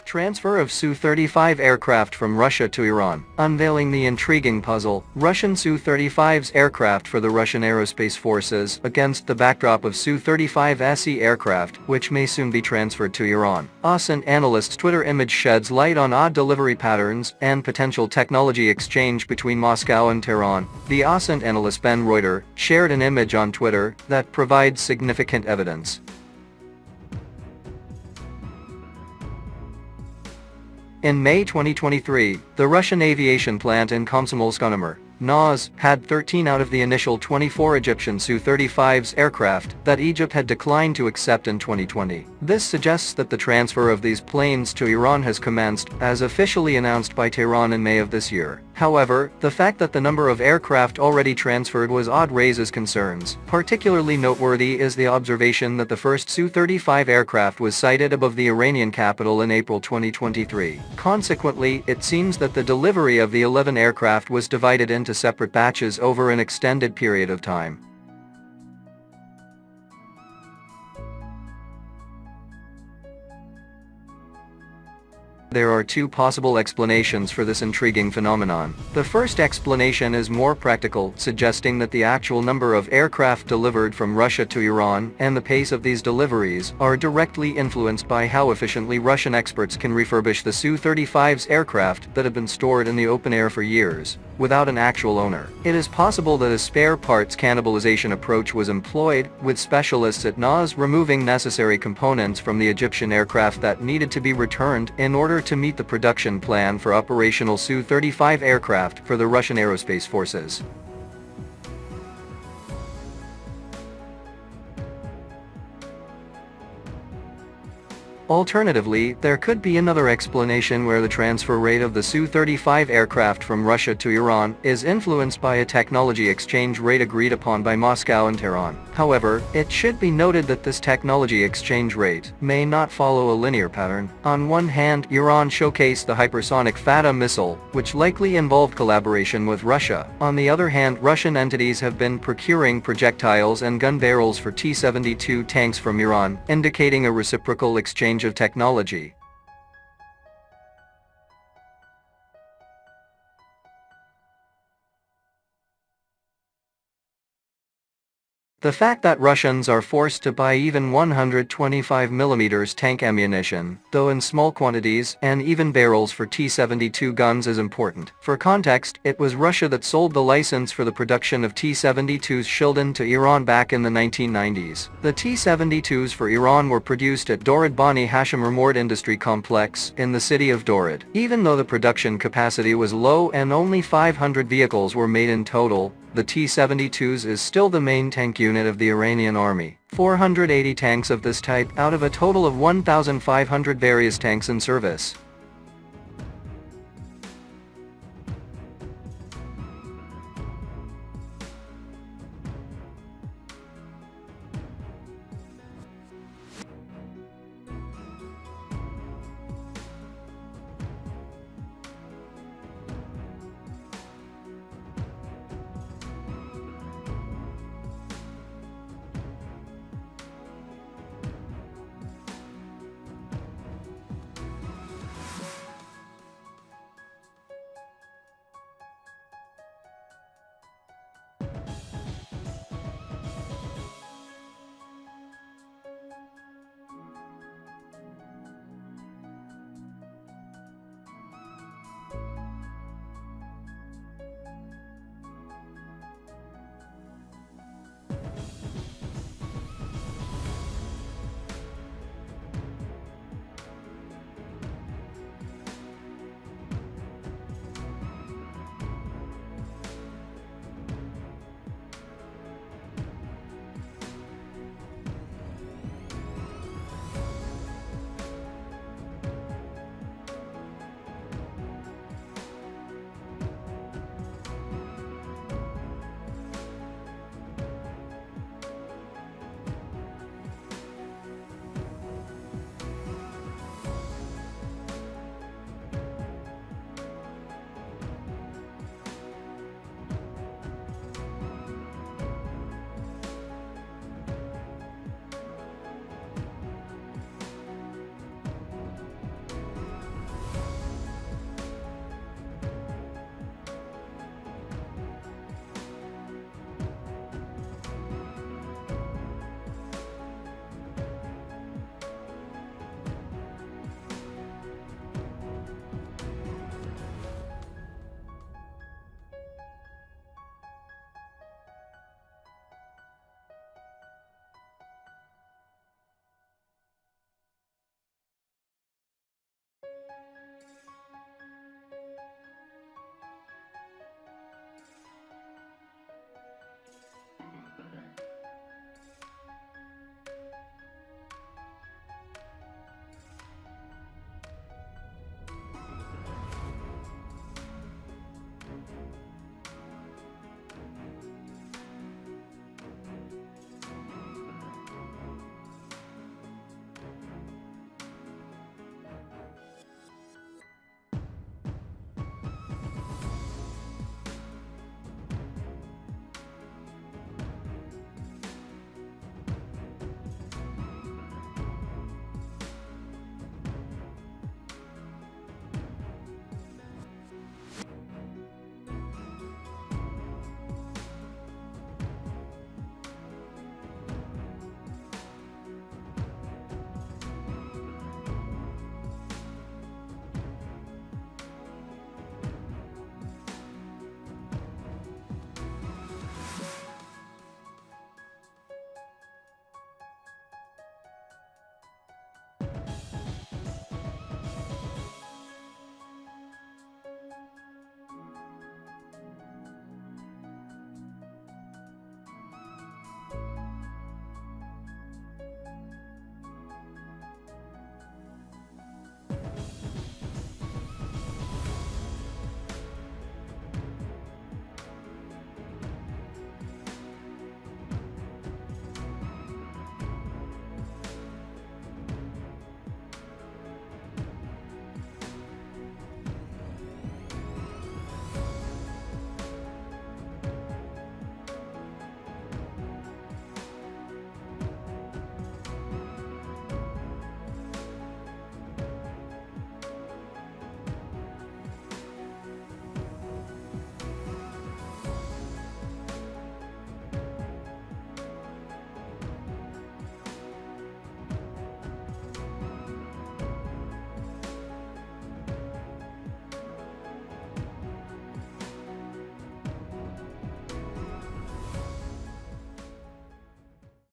Transfer of Su-35 aircraft from Russia to Iran. Unveiling the intriguing puzzle. Russian Su-35's aircraft for the Russian Aerospace Forces against the backdrop of Su-35 SE aircraft, which may soon be transferred to Iran. OSINT analyst's Twitter image sheds light on odd delivery patterns and potential technology exchange between Moscow and Tehran. The OSINT analyst Ben Reuter shared an image on Twitter that provides significant evidence. In May 2023, the Russian aviation plant in Komsomolsk-on-Amur, NAS, had 13 out of the initial 24 Egyptian Su-35's aircraft that Egypt had declined to accept in 2020. This suggests that the transfer of these planes to Iran has commenced, as officially announced by Tehran in May of this year. However, the fact that the number of aircraft already transferred was odd raises concerns. Particularly noteworthy is the observation that the first Su-35 aircraft was sighted above the Iranian capital in April 2023. Consequently, it seems that the delivery of the 11 aircraft was divided into separate batches over an extended period of time. There are two possible explanations for this intriguing phenomenon. The first explanation is more practical, suggesting that the actual number of aircraft delivered from Russia to Iran and the pace of these deliveries are directly influenced by how efficiently Russian experts can refurbish the Su-35's aircraft that have been stored in the open air for years, without an actual owner. It is possible that a spare parts cannibalization approach was employed, with specialists at NAS removing necessary components from the Egyptian aircraft that needed to be returned in order to meet the production plan for operational Su-35 aircraft for the Russian Aerospace Forces. Alternatively, there could be another explanation where the transfer rate of the Su-35 aircraft from Russia to Iran is influenced by a technology exchange rate agreed upon by Moscow and Tehran. However, it should be noted that this technology exchange rate may not follow a linear pattern. On one hand, Iran showcased the hypersonic Fateh missile, which likely involved collaboration with Russia. On the other hand, Russian entities have been procuring projectiles and gun barrels for T-72 tanks from Iran, indicating a reciprocal exchange of technology. The fact that Russians are forced to buy even 125mm tank ammunition, though in small quantities, and even barrels for T-72 guns is important. For context, it was Russia that sold the license for the production of T-72's Shildon to Iran back in the 1990s. The T-72s for Iran were produced at Dorad Bani Hashim Ramord Industry Complex in the city of Dorad. Even though the production capacity was low and only 500 vehicles were made in total, the T-72s is still the main tank unit of the Iranian army. 480 tanks of this type out of a total of 1,500 various tanks in service.